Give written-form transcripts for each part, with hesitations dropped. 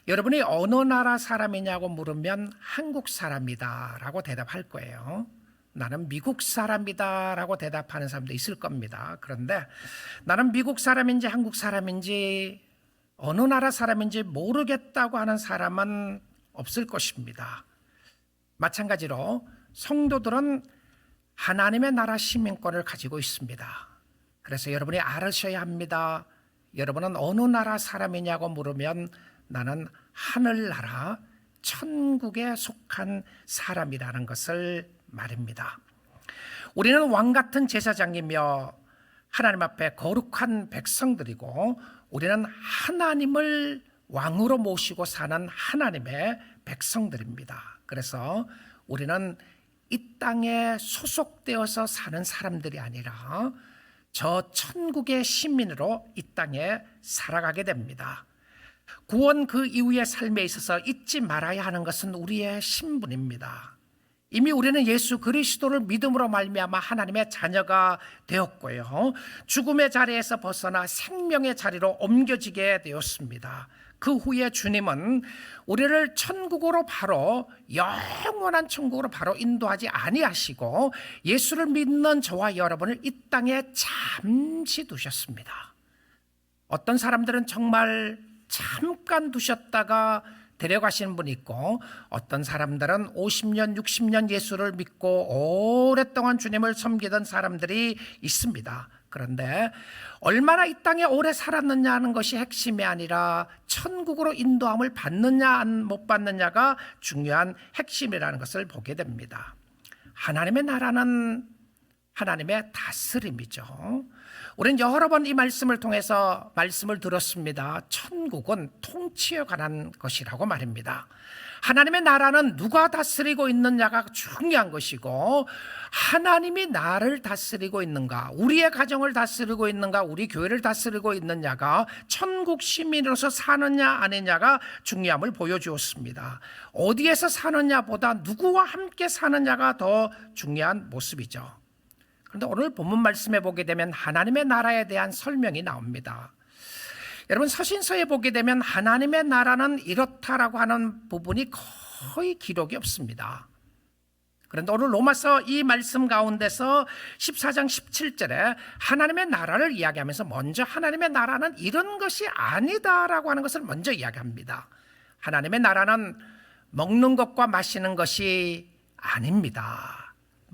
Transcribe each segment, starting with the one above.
여러분이 어느 나라 사람이냐고 물으면 한국 사람이다 라고 대답할 거예요. 나는 미국 사람이다 라고 대답하는 사람도 있을 겁니다. 그런데 나는 미국 사람인지 한국 사람인지 어느 나라 사람인지 모르겠다고 하는 사람은 없을 것입니다. 마찬가지로 성도들은 하나님의 나라 시민권을 가지고 있습니다. 그래서 여러분이 알으셔야 합니다. 여러분은 어느 나라 사람이냐고 물으면 나는 하늘나라 천국에 속한 사람이라는 것을 말입니다. 우리는 왕같은 제사장이며 하나님 앞에 거룩한 백성들이고 우리는 하나님을 왕으로 모시고 사는 하나님의 백성들입니다. 그래서 우리는 이 땅에 소속되어서 사는 사람들이 아니라 저 천국의 시민으로 이 땅에 살아가게 됩니다. 구원 그 이후의 삶에 있어서 잊지 말아야 하는 것은 우리의 신분입니다. 이미 우리는 예수 그리스도를 믿음으로 말미암아 하나님의 자녀가 되었고요. 죽음의 자리에서 벗어나 생명의 자리로 옮겨지게 되었습니다. 그 후에 주님은 우리를 천국으로 바로 영원한 천국으로 바로 인도하지 아니하시고 예수를 믿는 저와 여러분을 이 땅에 잠시 두셨습니다. 어떤 사람들은 정말 잠깐 두셨다가 데려가시는 분이 있고 어떤 사람들은 50년, 60년 예수를 믿고 오랫동안 주님을 섬기던 사람들이 있습니다. 그런데 얼마나 이 땅에 오래 살았느냐 하는 것이 핵심이 아니라 천국으로 인도함을 받느냐 못 받느냐가 중요한 핵심이라는 것을 보게 됩니다. 하나님의 나라는 하나님의 다스림이죠. 우리는 여러 번 이 말씀을 통해서 말씀을 들었습니다. 천국은 통치에 관한 것이라고 말입니다. 하나님의 나라는 누가 다스리고 있느냐가 중요한 것이고 하나님이 나를 다스리고 있는가, 우리의 가정을 다스리고 있는가, 우리 교회를 다스리고 있느냐가 천국 시민으로서 사느냐 아니냐가 중요함을 보여주었습니다. 어디에서 사느냐보다 누구와 함께 사느냐가 더 중요한 모습이죠. 그런데 오늘 본문 말씀에 보게 되면 하나님의 나라에 대한 설명이 나옵니다. 여러분 서신서에 보게 되면 하나님의 나라는 이렇다라고 하는 부분이 거의 기록이 없습니다. 그런데 오늘 로마서 이 말씀 가운데서 14장 17절에 하나님의 나라를 이야기하면서 먼저 하나님의 나라는 이런 것이 아니다라고 하는 것을 먼저 이야기합니다. 하나님의 나라는 먹는 것과 마시는 것이 아닙니다.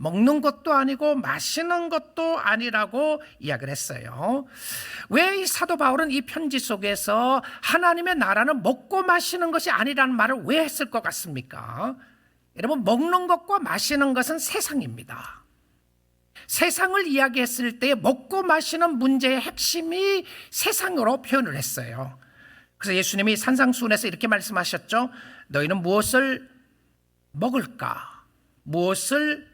먹는 것도 아니고 마시는 것도 아니라고 이야기를 했어요. 왜 이 사도 바울은 이 편지 속에서 하나님의 나라는 먹고 마시는 것이 아니라는 말을 왜 했을 것 같습니까? 여러분 먹는 것과 마시는 것은 세상입니다. 세상을 이야기했을 때 먹고 마시는 문제의 핵심이 세상으로 표현을 했어요. 그래서 예수님이 산상수훈에서 이렇게 말씀하셨죠. 너희는 무엇을 먹을까? 무엇을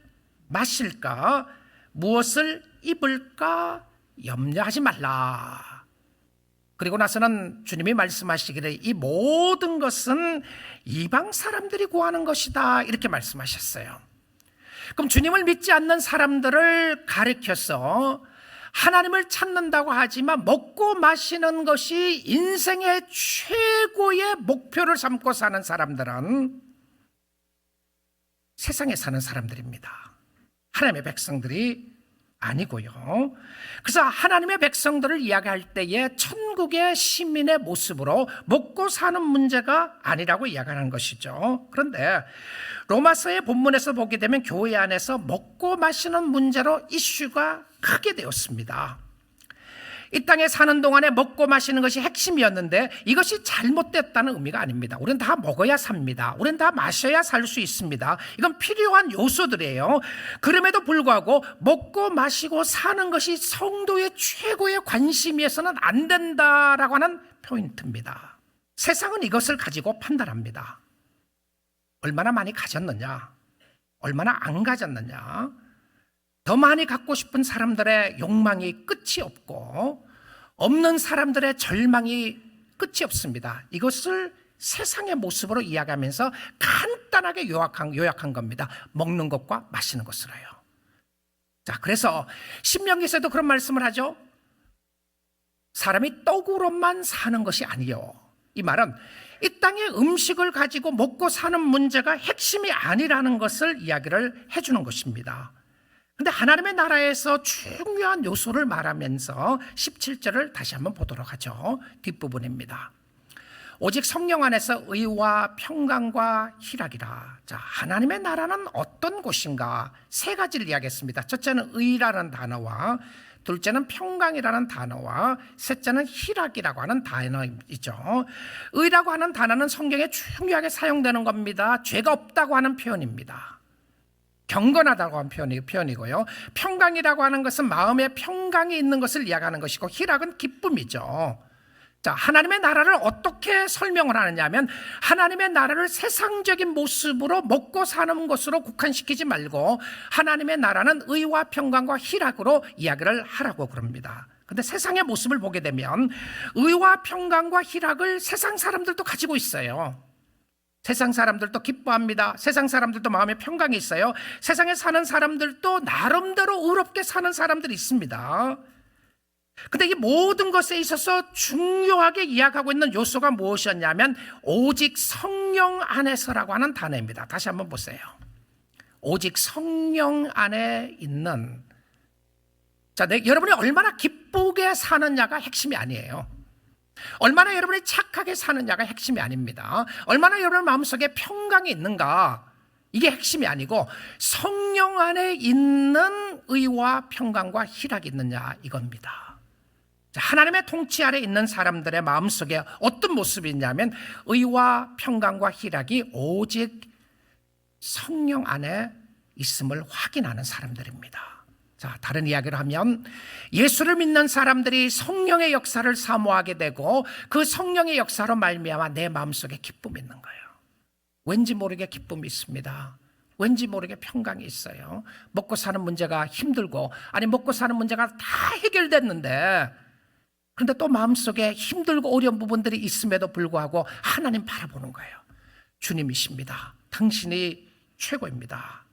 마실까? 무엇을 입을까? 염려하지 말라. 그리고 나서는 주님이 말씀하시기를 이 모든 것은 이방 사람들이 구하는 것이다 이렇게 말씀하셨어요. 그럼 주님을 믿지 않는 사람들을 가리켜서 하나님을 찾는다고 하지만 먹고 마시는 것이 인생의 최고의 목표를 삼고 사는 사람들은 세상에 사는 사람들입니다. 하나님의 백성들이 아니고요. 그래서 하나님의 백성들을 이야기할 때에 천국의 시민의 모습으로 먹고 사는 문제가 아니라고 이야기하는 것이죠. 그런데 로마서의 본문에서 보게 되면 교회 안에서 먹고 마시는 문제로 이슈가 크게 되었습니다. 이 땅에 사는 동안에 먹고 마시는 것이 핵심이었는데 이것이 잘못됐다는 의미가 아닙니다. 우리는 다 먹어야 삽니다. 우리는 다 마셔야 살 수 있습니다. 이건 필요한 요소들이에요. 그럼에도 불구하고 먹고 마시고 사는 것이 성도의 최고의 관심이어서는 안 된다라고 하는 포인트입니다. 세상은 이것을 가지고 판단합니다. 얼마나 많이 가졌느냐, 얼마나 안 가졌느냐, 더 많이 갖고 싶은 사람들의 욕망이 끝이 없고 없는 사람들의 절망이 끝이 없습니다. 이것을 세상의 모습으로 이야기하면서 간단하게 요약한 겁니다. 먹는 것과 마시는 것으로요. 자, 그래서 신명기에서도 그런 말씀을 하죠. 사람이 떡으로만 사는 것이 아니요. 이 말은 이 땅의 음식을 가지고 먹고 사는 문제가 핵심이 아니라는 것을 이야기를 해주는 것입니다. 근데 하나님의 나라에서 중요한 요소를 말하면서 17절을 다시 한번 보도록 하죠. 뒷부분입니다. 오직 성령 안에서 의와 평강과 희락이라. 자, 하나님의 나라는 어떤 곳인가? 세 가지를 이야기했습니다. 첫째는 의라는 단어와, 둘째는 평강이라는 단어와, 셋째는 희락이라고 하는 단어이죠. 의라고 하는 단어는 성경에 중요하게 사용되는 겁니다. 죄가 없다고 하는 표현입니다. 경건하다고 하는 표현이고요. 평강이라고 하는 것은 마음에 평강이 있는 것을 이야기하는 것이고, 희락은 기쁨이죠. 자, 하나님의 나라를 어떻게 설명을 하느냐 하면, 하나님의 나라를 세상적인 모습으로 먹고 사는 것으로 국한시키지 말고 하나님의 나라는 의와 평강과 희락으로 이야기를 하라고 그럽니다. 근데 세상의 모습을 보게 되면 의와 평강과 희락을 세상 사람들도 가지고 있어요. 세상 사람들도 기뻐합니다. 세상 사람들도 마음에 평강이 있어요. 세상에 사는 사람들도 나름대로 의롭게 사는 사람들이 있습니다. 근데 이 모든 것에 있어서 중요하게 이야기하고 있는 요소가 무엇이었냐면 오직 성령 안에서라고 하는 단어입니다. 다시 한번 보세요. 오직 성령 안에 있는, 자, 여러분이 얼마나 기쁘게 사느냐가 핵심이 아니에요. 얼마나 여러분이 착하게 사느냐가 핵심이 아닙니다. 얼마나 여러분 마음속에 평강이 있는가, 이게 핵심이 아니고 성령 안에 있는 의와 평강과 희락이 있느냐, 이겁니다. 하나님의 통치 아래 있는 사람들의 마음속에 어떤 모습이 있냐면 의와 평강과 희락이 오직 성령 안에 있음을 확인하는 사람들입니다. 자, 다른 이야기를 하면 예수를 믿는 사람들이 성령의 역사를 사모하게 되고 그 성령의 역사로 말미암아 내 마음속에 기쁨이 있는 거예요. 왠지 모르게 기쁨이 있습니다. 왠지 모르게 평강이 있어요. 먹고 사는 문제가 힘들고, 아니 먹고 사는 문제가 다 해결됐는데, 그런데 또 마음속에 힘들고 어려운 부분들이 있음에도 불구하고 하나님 바라보는 거예요. 주님이십니다. 당신이 최고입니다.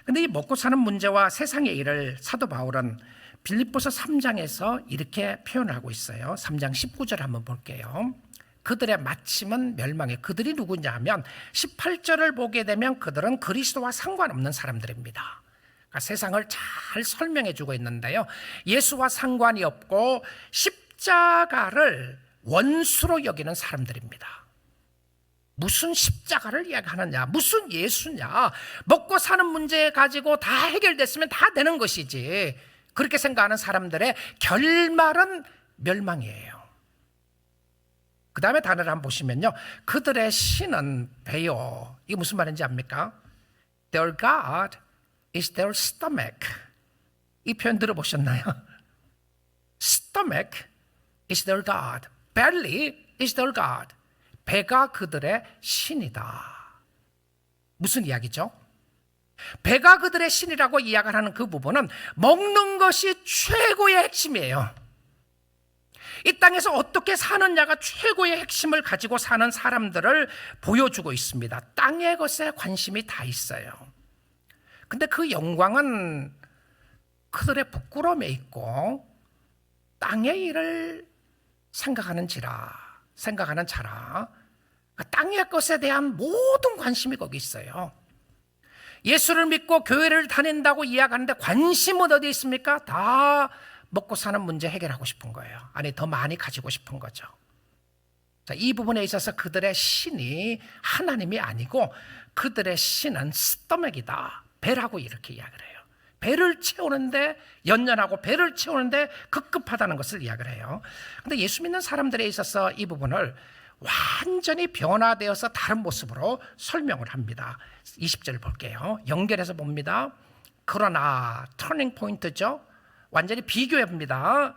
그런데 이 먹고 사는 문제와 세상의 일을 사도 바울은 빌립보서 3장에서 이렇게 표현을 하고 있어요. 3장 19절 한번 볼게요. 그들의 마침은 멸망해. 그들이 누구냐 하면 18절을 보게 되면 그들은 그리스도와 상관없는 사람들입니다. 그러니까 세상을 잘 설명해 주고 있는데요. 예수와 상관이 없고 십자가를 원수로 여기는 사람들입니다. 무슨 십자가를 이야기하느냐, 무슨 예수냐, 먹고 사는 문제 가지고 다 해결됐으면 다 되는 것이지, 그렇게 생각하는 사람들의 결말은 멸망이에요. 그 다음에 단어를 한번 보시면요, 그들의 신은 배요. 이게 무슨 말인지 압니까? Their God is their stomach. 이 표현 들어보셨나요? Stomach is their God. Belly is their God. 배가 그들의 신이다. 무슨 이야기죠? 배가 그들의 신이라고 이야기를 하는 그 부분은 먹는 것이 최고의 핵심이에요. 이 땅에서 어떻게 사느냐가 최고의 핵심을 가지고 사는 사람들을 보여주고 있습니다. 땅의 것에 관심이 다 있어요. 근데 그 영광은 그들의 부끄러움에 있고 땅의 일을 생각하는 자라 땅의 것에 대한 모든 관심이 거기 있어요. 예수를 믿고 교회를 다닌다고 이야기하는데 관심은 어디 있습니까? 다 먹고 사는 문제 해결하고 싶은 거예요. 아니, 더 많이 가지고 싶은 거죠. 자, 이 부분에 있어서 그들의 신이 하나님이 아니고 그들의 신은 스토맥이다. 배라고 이렇게 이야기를 해요. 배를 채우는데 연연하고 배를 채우는데 급급하다는 것을 이야기를 해요. 그런데 예수 믿는 사람들에 있어서 이 부분을 완전히 변화되어서 다른 모습으로 설명을 합니다. 20절 볼게요. 연결해서 봅니다. 그러나 터닝 포인트죠. 완전히 비교해봅니다.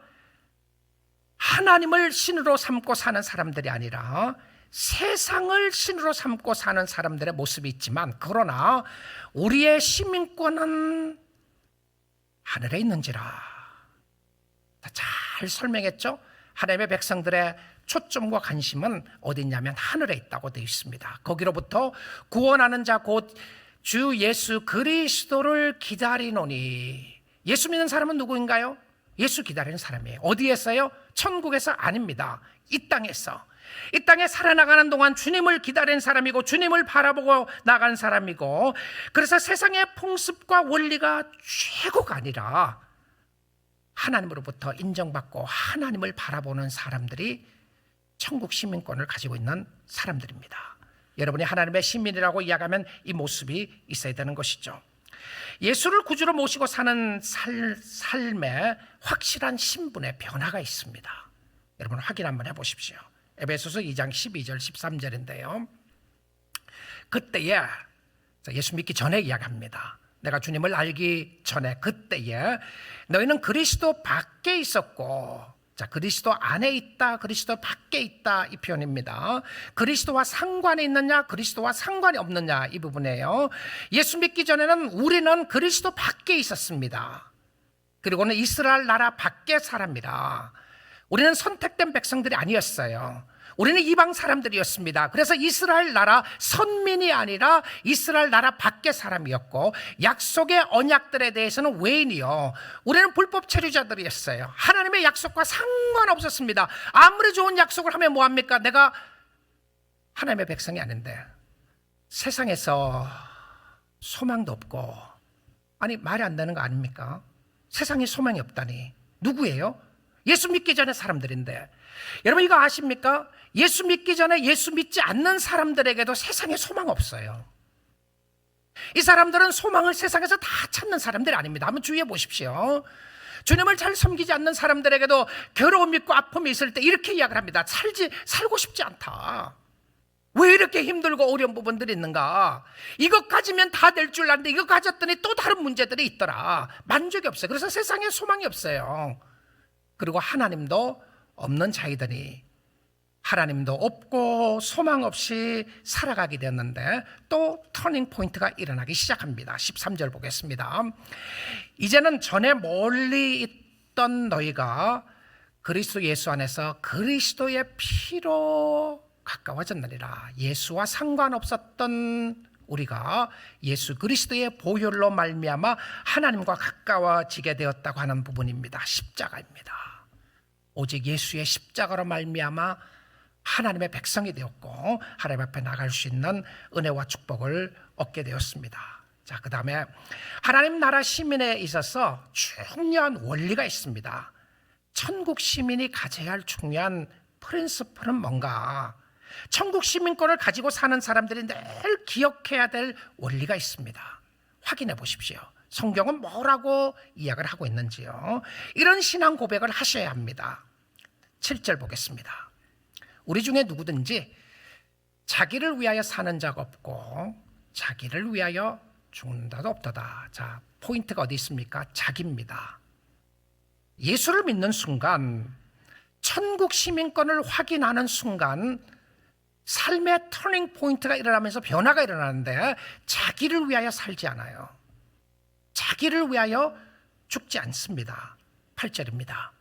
하나님을 신으로 삼고 사는 사람들이 아니라 세상을 신으로 삼고 사는 사람들의 모습이 있지만, 그러나 우리의 시민권은 하늘에 있는지라. 잘 설명했죠? 하나님의 백성들의 초점과 관심은 어디 있냐면 하늘에 있다고 되어 있습니다. 거기로부터 구원하는 자 곧 주 예수 그리스도를 기다리노니. 예수 믿는 사람은 누구인가요? 예수 기다리는 사람이에요. 어디에서요? 천국에서 아닙니다. 이 땅에서. 이 땅에 살아나가는 동안 주님을 기다린 사람이고 주님을 바라보고 나간 사람이고, 그래서 세상의 풍습과 원리가 최고가 아니라 하나님으로부터 인정받고 하나님을 바라보는 사람들이 천국 시민권을 가지고 있는 사람들입니다. 여러분이 하나님의 시민이라고 이야기하면 이 모습이 있어야 되는 것이죠. 예수를 구주로 모시고 사는 삶에 확실한 신분의 변화가 있습니다. 여러분 확인 한번 해보십시오. 에베소서 2장 12절 13절인데요. 그때에, 예수 믿기 전에 이야기합니다. 내가 주님을 알기 전에 그때에 너희는 그리스도 밖에 있었고, 자, 그리스도 안에 있다, 그리스도 밖에 있다, 이 표현입니다. 그리스도와 상관이 있느냐, 그리스도와 상관이 없느냐, 이 부분이에요. 예수 믿기 전에는 우리는 그리스도 밖에 있었습니다. 그리고는 이스라엘 나라 밖의 사람이라. 우리는 선택된 백성들이 아니었어요. 우리는 이방 사람들이었습니다. 그래서 이스라엘 나라 선민이 아니라 이스라엘 나라 밖의 사람이었고, 약속의 언약들에 대해서는 외인이요, 우리는 불법 체류자들이었어요. 하나님의 약속과 상관없었습니다. 아무리 좋은 약속을 하면 뭐합니까? 내가 하나님의 백성이 아닌데 세상에서 소망도 없고, 아니 말이 안 되는 거 아닙니까? 세상에 소망이 없다니. 누구예요? 예수 믿기 전에 사람들인데. 여러분 이거 아십니까? 예수 믿기 전에 예수 믿지 않는 사람들에게도 세상에 소망 없어요. 이 사람들은 소망을 세상에서 다 찾는 사람들이 아닙니다. 한번 주의해 보십시오. 주님을 잘 섬기지 않는 사람들에게도 괴로움이 있고 아픔이 있을 때 이렇게 이야기를 합니다. 살고 싶지 않다. 왜 이렇게 힘들고 어려운 부분들이 있는가? 이것 가지면 다 될 줄 알았는데 이것 가졌더니 또 다른 문제들이 있더라. 만족이 없어요. 그래서 세상에 소망이 없어요. 그리고 하나님도 없는 자이더니 하나님도 없고 소망 없이 살아가게 되었는데 또 터닝 포인트가 일어나기 시작합니다. 13절 보겠습니다. 이제는 전에 멀리 있던 너희가 그리스도 예수 안에서 그리스도의 피로 가까워졌느니라. 예수와 상관없었던 우리가 예수 그리스도의 보혈로 말미암아 하나님과 가까워지게 되었다고 하는 부분입니다. 십자가입니다. 오직 예수의 십자가로 말미암아 하나님의 백성이 되었고 하나님 앞에 나갈 수 있는 은혜와 축복을 얻게 되었습니다. 자, 그 다음에 하나님 나라 시민에 있어서 중요한 원리가 있습니다. 천국 시민이 가져야 할 중요한 프린시플은 뭔가? 천국 시민권을 가지고 사는 사람들이 늘 기억해야 될 원리가 있습니다. 확인해 보십시오. 성경은 뭐라고 이야기를 하고 있는지요. 이런 신앙 고백을 하셔야 합니다. 7절 보겠습니다. 우리 중에 누구든지 자기를 위하여 사는 자가 없고 자기를 위하여 죽는 자도 없도다. 자, 포인트가 어디 있습니까? 자기입니다. 예수를 믿는 순간, 천국 시민권을 확인하는 순간 삶의 터닝 포인트가 일어나면서 변화가 일어나는데 자기를 위하여 살지 않아요. 자기를 위하여 죽지 않습니다. 8절입니다.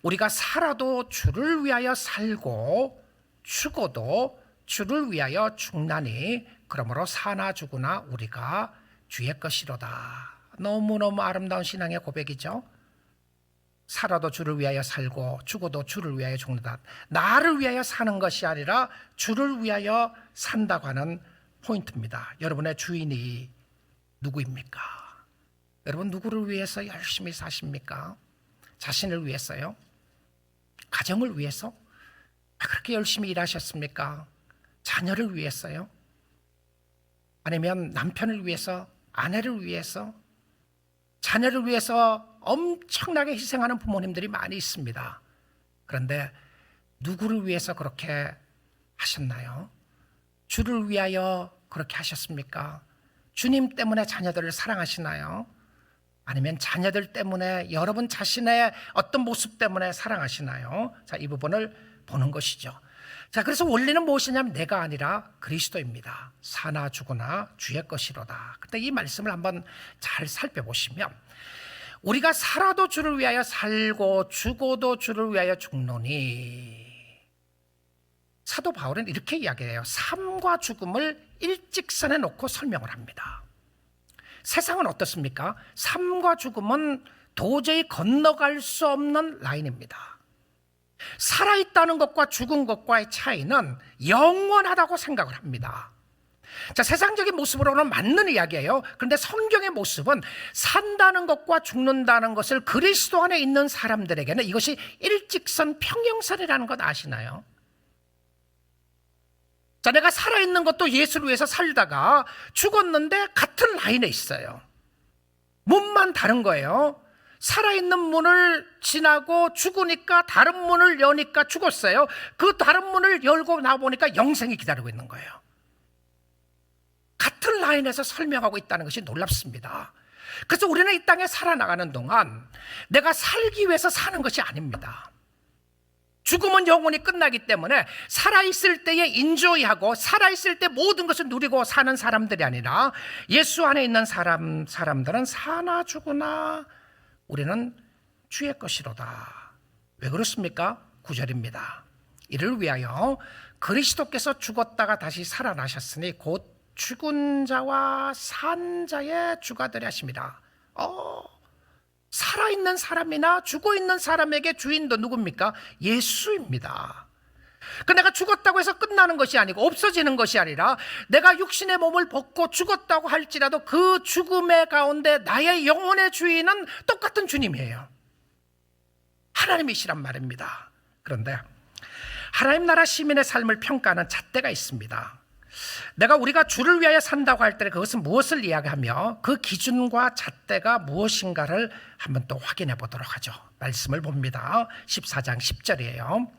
우리가 살아도 주를 위하여 살고 죽어도 주를 위하여 죽나니 그러므로 사나 죽으나 우리가 주의 것이로다. 너무너무 아름다운 신앙의 고백이죠. 살아도 주를 위하여 살고 죽어도 주를 위하여 죽는다. 나를 위하여 사는 것이 아니라 주를 위하여 산다고 하는 포인트입니다. 여러분의 주인이 누구입니까? 여러분 누구를 위해서 열심히 사십니까? 자신을 위해서요? 가정을 위해서? 그렇게 열심히 일하셨습니까? 자녀를 위해서요? 아니면 남편을 위해서? 아내를 위해서? 자녀를 위해서 엄청나게 희생하는 부모님들이 많이 있습니다. 그런데 누구를 위해서 그렇게 하셨나요? 주를 위하여 그렇게 하셨습니까? 주님 때문에 자녀들을 사랑하시나요? 아니면 자녀들 때문에 여러분 자신의 어떤 모습 때문에 사랑하시나요? 자, 이 부분을 보는 것이죠. 자, 그래서 원리는 무엇이냐면 내가 아니라 그리스도입니다. 사나 죽으나 주의 것이로다. 근데 이 말씀을 한번 잘 살펴보시면 우리가 살아도 주를 위하여 살고 죽어도 주를 위하여 죽노니, 사도 바울은 이렇게 이야기해요. 삶과 죽음을 일직선에 놓고 설명을 합니다. 세상은 어떻습니까? 삶과 죽음은 도저히 건너갈 수 없는 라인입니다. 살아있다는 것과 죽은 것과의 차이는 영원하다고 생각을 합니다. 자, 세상적인 모습으로는 맞는 이야기예요. 그런데 성경의 모습은 산다는 것과 죽는다는 것을 그리스도 안에 있는 사람들에게는 이것이 일직선 평행선이라는 것 아시나요? 자, 내가 살아있는 것도 예수를 위해서 살다가 죽었는데 같은 라인에 있어요. 문만 다른 거예요. 살아있는 문을 지나고 죽으니까 다른 문을 여니까 죽었어요. 그 다른 문을 열고 나보니까 영생이 기다리고 있는 거예요. 같은 라인에서 설명하고 있다는 것이 놀랍습니다. 그래서 우리는 이 땅에 살아나가는 동안 내가 살기 위해서 사는 것이 아닙니다. 죽음은 영원히 끝나기 때문에 살아있을 때에 인조이하고 살아있을 때 모든 것을 누리고 사는 사람들이 아니라 예수 안에 있는 사람들은 사나 죽으나 우리는 주의 것이로다. 왜 그렇습니까? 9절입니다. 이를 위하여 그리스도께서 죽었다가 다시 살아나셨으니 곧 죽은 자와 산 자의 주가 되려 하십니다. 살아있는 사람이나 죽어있는 사람에게 주인도 누굽니까? 예수입니다. 내가 죽었다고 해서 끝나는 것이 아니고 없어지는 것이 아니라 내가 육신의 몸을 벗고 죽었다고 할지라도 그 죽음의 가운데 나의 영혼의 주인은 똑같은 주님이에요. 하나님이시란 말입니다. 그런데 하나님 나라 시민의 삶을 평가하는 잣대가 있습니다. 우리가 주를 위하여 산다고 할 때 그것은 무엇을 이야기하며 그 기준과 잣대가 무엇인가를 한번 또 확인해 보도록 하죠. 말씀을 봅니다. 14장 10절이에요.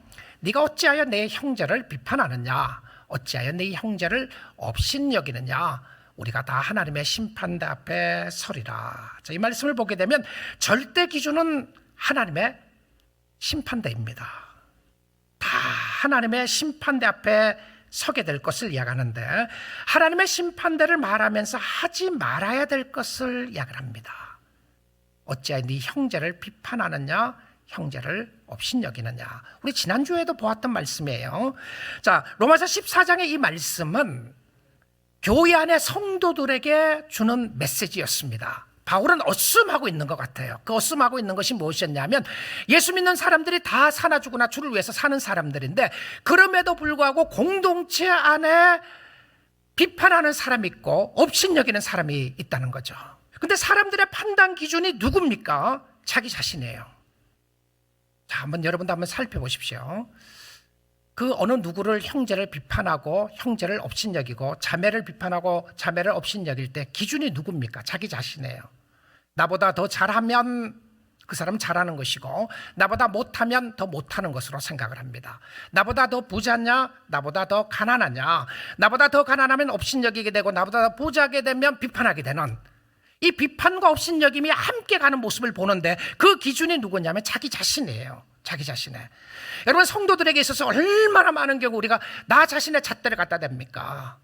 네가 어찌하여 내 형제를 비판하느냐? 어찌하여 네 형제를 업신여기느냐? 우리가 다 하나님의 심판대 앞에 서리라. 자, 이 말씀을 보게 되면 절대 기준은 하나님의 심판대입니다. 다 하나님의 심판대 앞에 서게 될 것을 이야기하는데 하나님의 심판대를 말하면서 하지 말아야 될 것을 이야기를 합니다. 어찌하여 네 형제를 비판하느냐? 형제를 업신여기느냐? 우리 지난주에도 보았던 말씀이에요. 자, 로마서 14장의 이 말씀은 교회 안의 성도들에게 주는 메시지였습니다. 바울은 어슴하고 있는 것 같아요. 그 어슴하고 있는 것이 무엇이었냐면 예수 믿는 사람들이 다 사나 죽으나 주를 위해서 사는 사람들인데 그럼에도 불구하고 공동체 안에 비판하는 사람이 있고 업신여기는 사람이 있다는 거죠. 근데 사람들의 판단 기준이 누굽니까? 자기 자신이에요. 자, 여러분도 한번 살펴보십시오. 그 어느 누구를 형제를 비판하고 형제를 업신여기고 자매를 비판하고 자매를 업신여길 때 기준이 누굽니까? 자기 자신이에요. 나보다 더 잘하면 그 사람은 잘하는 것이고 나보다 못하면 더 못하는 것으로 생각을 합니다. 나보다 더 부자냐? 나보다 더 가난하냐? 나보다 더 가난하면 업신여기게 되고 나보다 더 부자게 되면 비판하게 되는 이 비판과 업신여김이 함께 가는 모습을 보는데 그 기준이 누구냐면 자기 자신이에요. 자기 자신의. 여러분 성도들에게 있어서 얼마나 많은 경우 우리가 나 자신의 잣대를 갖다 댑니까?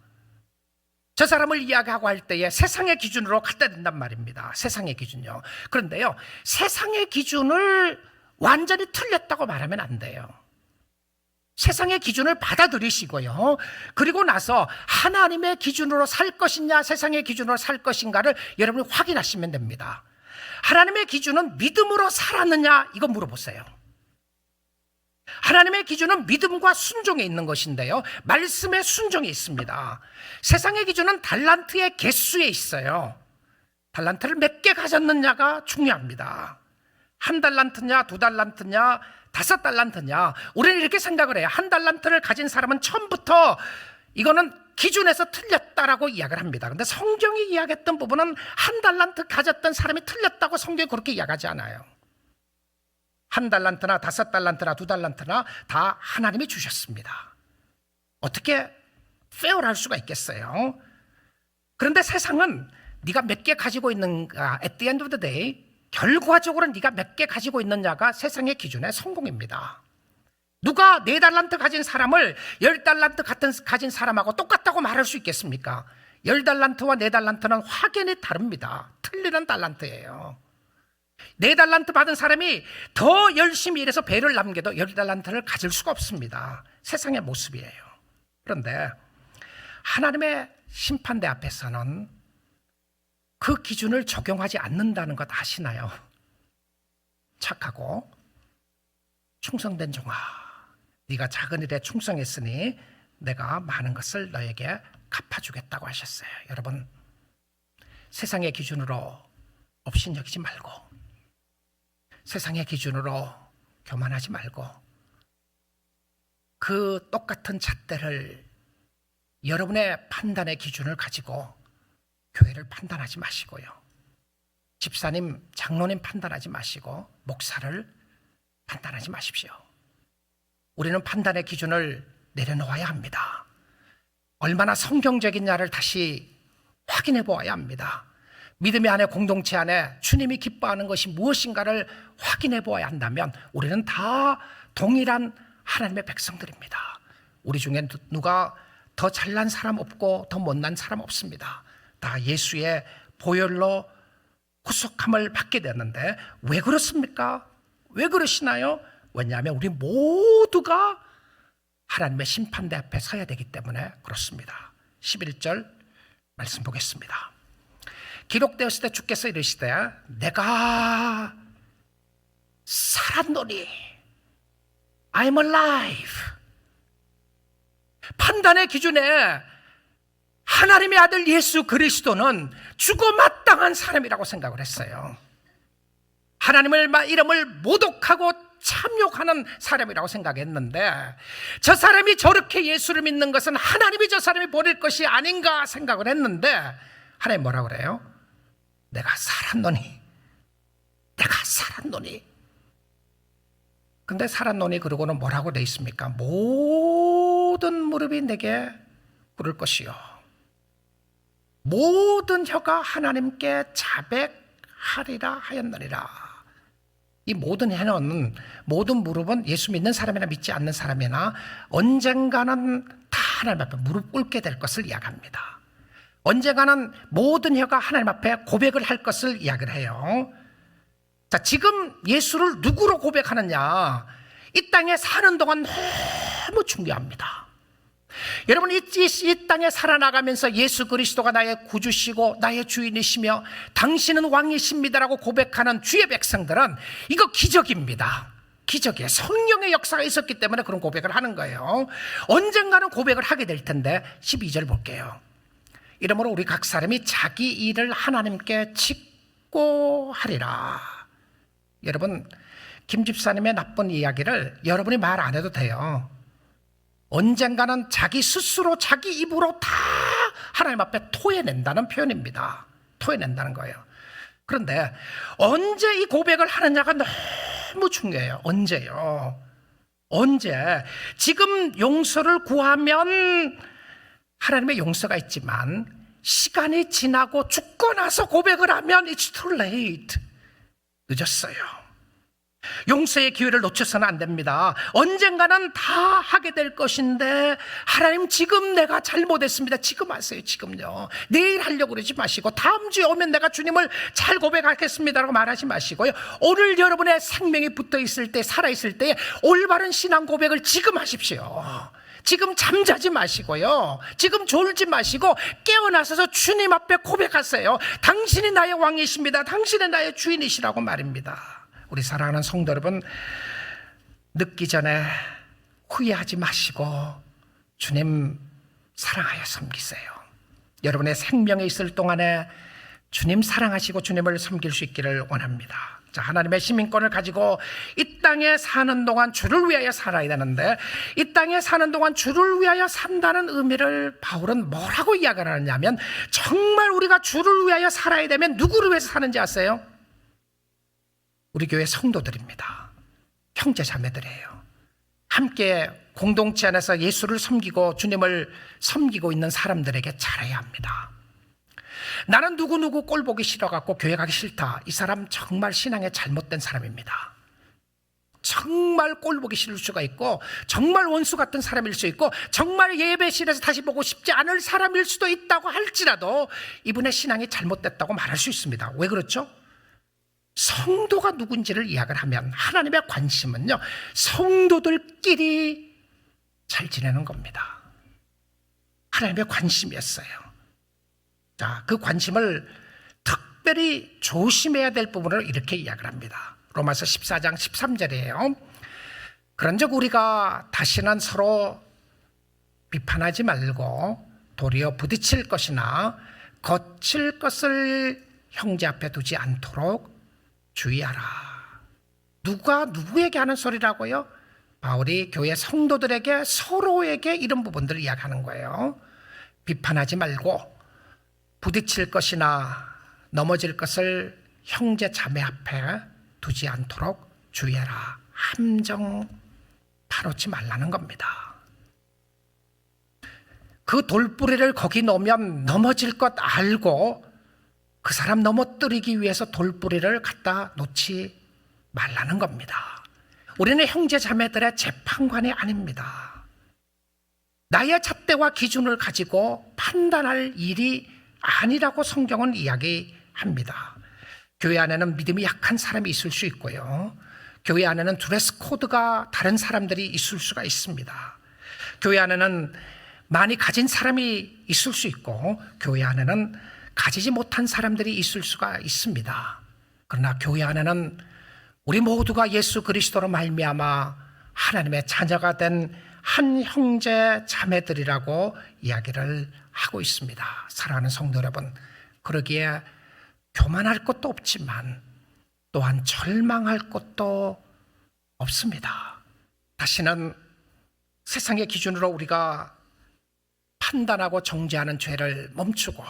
저 사람을 이야기하고 할 때에 세상의 기준으로 갖다 댄단 말입니다. 세상의 기준요. 그런데요, 세상의 기준을 완전히 틀렸다고 말하면 안 돼요. 세상의 기준을 받아들이시고요. 그리고 나서 하나님의 기준으로 살 것이냐 세상의 기준으로 살 것인가를 여러분이 확인하시면 됩니다. 하나님의 기준은 믿음으로 살았느냐 이거 물어보세요. 하나님의 기준은 믿음과 순종에 있는 것인데요, 말씀에 순종이 있습니다. 세상의 기준은 달란트의 개수에 있어요. 달란트를 몇 개 가졌느냐가 중요합니다. 1달란트냐 2달란트냐 5달란트냐. 우리는 이렇게 생각을 해요. 1달란트를 가진 사람은 처음부터 이거는 기준에서 틀렸다라고 이야기를 합니다. 그런데 성경이 이야기했던 부분은 1달란트 가졌던 사람이 틀렸다고 성경이 그렇게 이야기하지 않아요. 1달란트나 5달란트나 2달란트나 다 하나님이 주셨습니다. 어떻게 페어할 수가 있겠어요? 그런데 세상은 네가 몇 개 가지고 있는가, at the end of the day 결과적으로 네가 몇 개 가지고 있느냐가 세상의 기준의 성공입니다. 누가 4달란트 가진 사람을 10달란트 가진 사람하고 똑같다고 말할 수 있겠습니까? 10달란트와 4달란트는 확연히 다릅니다. 틀리는 달란트예요. 4달란트 받은 사람이 더 열심히 일해서 배를 남겨도 10달란트를 가질 수가 없습니다. 세상의 모습이에요. 그런데 하나님의 심판대 앞에서는 그 기준을 적용하지 않는다는 것 아시나요? 착하고 충성된 종아, 네가 작은 일에 충성했으니 내가 많은 것을 너에게 갚아주겠다고 하셨어요. 여러분, 세상의 기준으로 업신여기지 말고, 세상의 기준으로 교만하지 말고, 그 똑같은 잣대를 여러분의 판단의 기준을 가지고 교회를 판단하지 마시고요, 집사님, 장로님 판단하지 마시고 목사를 판단하지 마십시오. 우리는 판단의 기준을 내려놓아야 합니다. 얼마나 성경적이냐를 다시 확인해 보아야 합니다. 믿음의 안에, 공동체 안에 주님이 기뻐하는 것이 무엇인가를 확인해 보아야 한다면 우리는 다 동일한 하나님의 백성들입니다. 우리 중에 누가 더 잘난 사람 없고 더 못난 사람 없습니다. 다 예수의 보혈로 구속함을 받게 되었는데 왜 그렇습니까? 왜 그러시나요? 왜냐하면 우리 모두가 하나님의 심판대 앞에 서야 되기 때문에 그렇습니다. 11절 말씀 보겠습니다. 기록되었을 때 주께서 이르시되 내가 살았노니 I'm alive. 판단의 기준에 하나님의 아들 예수 그리스도는 죽어 마땅한 사람이라고 생각을 했어요. 하나님의 이름을 모독하고 참욕하는 사람이라고 생각했는데 저 사람이 저렇게 예수를 믿는 것은 하나님이 저 사람이 버릴 것이 아닌가 생각을 했는데 하나님 뭐라고 그래요? 내가 살았노니, 내가 살았노니. 근데 살았노니 그러고는 뭐라고 돼 있습니까? 모든 무릎이 내게 꿇을 것이요, 모든 혀가 하나님께 자백하리라 하였느니라. 이 모든 혀는, 모든 무릎은 예수 믿는 사람이나 믿지 않는 사람이나 언젠가는 다 하나님 앞에 무릎 꿇게 될 것을 이야기합니다. 언젠가는 모든 혀가 하나님 앞에 고백을 할 것을 이야기를 해요. 자, 지금 예수를 누구로 고백하느냐, 이 땅에 사는 동안 너무 중요합니다. 여러분, 이 땅에 살아나가면서 예수 그리스도가 나의 구주시고 나의 주인이시며 당신은 왕이십니다라고 고백하는 주의 백성들은 이거 기적입니다. 기적이에요. 성령의 역사가 있었기 때문에 그런 고백을 하는 거예요. 언젠가는 고백을 하게 될 텐데 12절 볼게요. 이러므로 우리 각 사람이 자기 일을 하나님께 직고하리라. 여러분, 김 집사님의 나쁜 이야기를 여러분이 말 안 해도 돼요. 언젠가는 자기 스스로 자기 입으로 다 하나님 앞에 토해낸다는 표현입니다. 토해낸다는 거예요. 그런데 언제 이 고백을 하느냐가 너무 중요해요. 언제요? 언제? 지금 용서를 구하면 하나님의 용서가 있지만 시간이 지나고 죽고 나서 고백을 하면 it's too late. 늦었어요. 용서의 기회를 놓쳐서는 안 됩니다. 언젠가는 다 하게 될 것인데 하나님, 지금 내가 잘못했습니다. 지금 하세요. 지금요. 내일 하려고 그러지 마시고 다음 주에 오면 내가 주님을 잘 고백하겠습니다라고 말하지 마시고요. 오늘 여러분의 생명이 붙어 있을 때, 살아 있을 때 올바른 신앙 고백을 지금 하십시오. 지금 잠자지 마시고요, 지금 졸지 마시고 깨어나셔서 주님 앞에 고백하세요. 당신이 나의 왕이십니다. 당신이 나의 주인이시라고 말입니다. 우리 사랑하는 성도 여러분, 늦기 전에 후회하지 마시고 주님 사랑하여 섬기세요. 여러분의 생명에 있을 동안에 주님 사랑하시고 주님을 섬길 수 있기를 원합니다. 자, 하나님의 시민권을 가지고 이 땅에 사는 동안 주를 위하여 살아야 되는데 이 땅에 사는 동안 주를 위하여 산다는 의미를 바울은 뭐라고 이야기를 하느냐면, 정말 우리가 주를 위하여 살아야 되면 누구를 위해서 사는지 아세요? 우리 교회 성도들입니다. 형제 자매들이에요. 함께 공동체 안에서 예수를 섬기고 주님을 섬기고 있는 사람들에게 잘해야 합니다. 나는 누구누구 꼴 보기 싫어갖고 교회 가기 싫다, 이 사람 정말 신앙에 잘못된 사람입니다. 정말 꼴 보기 싫을 수가 있고, 정말 원수 같은 사람일 수 있고, 정말 예배실에서 다시 보고 싶지 않을 사람일 수도 있다고 할지라도 이분의 신앙이 잘못됐다고 말할 수 있습니다. 왜 그렇죠? 성도가 누군지를 이야기를 하면 하나님의 관심은요, 성도들끼리 잘 지내는 겁니다. 하나님의 관심이었어요. 자, 그 관심을 특별히 조심해야 될 부분을 이렇게 이야기를 합니다. 로마서 14장 13절이에요. 그런즉 우리가 다시는 서로 비판하지 말고 도리어 부딪힐 것이나 거칠 것을 형제 앞에 두지 않도록 주의하라. 누가 누구에게 하는 소리라고요? 바울이 교회 성도들에게 서로에게 이런 부분들을 이야기하는 거예요. 비판하지 말고 부딪힐 것이나 넘어질 것을 형제 자매 앞에 두지 않도록 주의하라. 함정 다루지 말라는 겁니다. 그 돌뿌리를 거기 놓으면 넘어질 것 알고 그 사람 넘어뜨리기 위해서 돌뿌리를 갖다 놓지 말라는 겁니다. 우리는 형제 자매들의 재판관이 아닙니다. 나의 잣대와 기준을 가지고 판단할 일이 아니라고 성경은 이야기합니다. 교회 안에는 믿음이 약한 사람이 있을 수 있고요. 교회 안에는 드레스 코드가 다른 사람들이 있을 수가 있습니다. 교회 안에는 많이 가진 사람이 있을 수 있고 교회 안에는 가지지 못한 사람들이 있을 수가 있습니다. 그러나 교회 안에는 우리 모두가 예수 그리스도로 말미암아 하나님의 자녀가 된 한 형제 자매들이라고 이야기를 하고 있습니다. 사랑하는 성도 여러분, 그러기에 교만할 것도 없지만 또한 절망할 것도 없습니다. 다시는 세상의 기준으로 우리가 판단하고 정죄하는 죄를 멈추고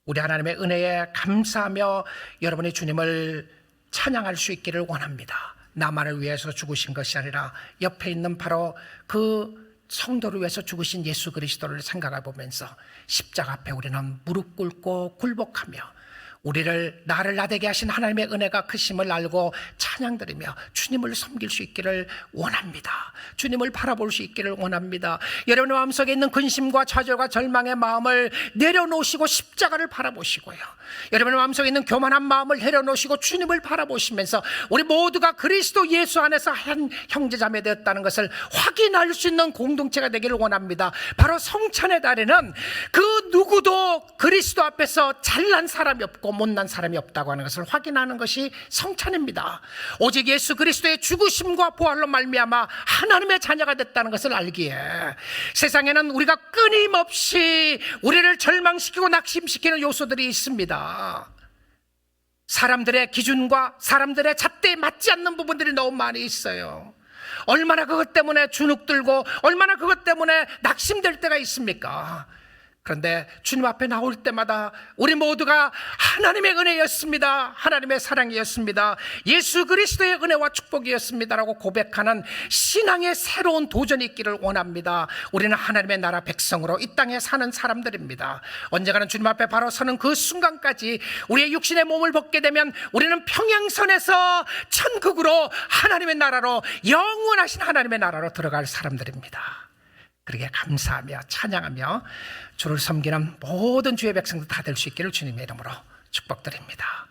우리 하나님의 은혜에 감사하며 여러분의 주님을 찬양할 수 있기를 원합니다. 나만을 위해서 죽으신 것이 아니라 옆에 있는 바로 그 성도를 위해서 죽으신 예수 그리스도를 생각해 보면서 십자가 앞에 우리는 무릎 꿇고 굴복하며 나를 나되게 하신 하나님의 은혜가 크심을 알고 찬양드리며 주님을 섬길 수 있기를 원합니다. 주님을 바라볼 수 있기를 원합니다. 여러분의 마음속에 있는 근심과 좌절과 절망의 마음을 내려놓으시고 십자가를 바라보시고요. 여러분의 마음속에 있는 교만한 마음을 내려놓으시고 주님을 바라보시면서 우리 모두가 그리스도 예수 안에서 한 형제자매 되었다는 것을 확인할 수 있는 공동체가 되기를 원합니다. 바로 성찬의 날에는 그 누구도 그리스도 앞에서 잘난 사람이 없고 못난 사람이 없다고 하는 것을 확인하는 것이 성찬입니다. 오직 예수 그리스도의 죽으심과 부활로 말미암아 하나님의 자녀가 됐다는 것을 알기에 세상에는 우리가 끊임없이 우리를 절망시키고 낙심시키는 요소들이 있습니다. 사람들의 기준과 사람들의 잣대에 맞지 않는 부분들이 너무 많이 있어요. 얼마나 그것 때문에 주눅들고 얼마나 그것 때문에 낙심될 때가 있습니까? 그런데 주님 앞에 나올 때마다 우리 모두가 하나님의 은혜였습니다. 하나님의 사랑이었습니다. 예수 그리스도의 은혜와 축복이었습니다라고 고백하는 신앙의 새로운 도전이 있기를 원합니다. 우리는 하나님의 나라 백성으로 이 땅에 사는 사람들입니다. 언젠가는 주님 앞에 바로 서는 그 순간까지 우리의 육신의 몸을 벗게 되면 우리는 평행선에서 천국으로 하나님의 나라로 영원하신 하나님의 나라로 들어갈 사람들입니다. 그렇게 감사하며 찬양하며 주를 섬기는 모든 주의 백성들 다 될 수 있기를 주님의 이름으로 축복드립니다.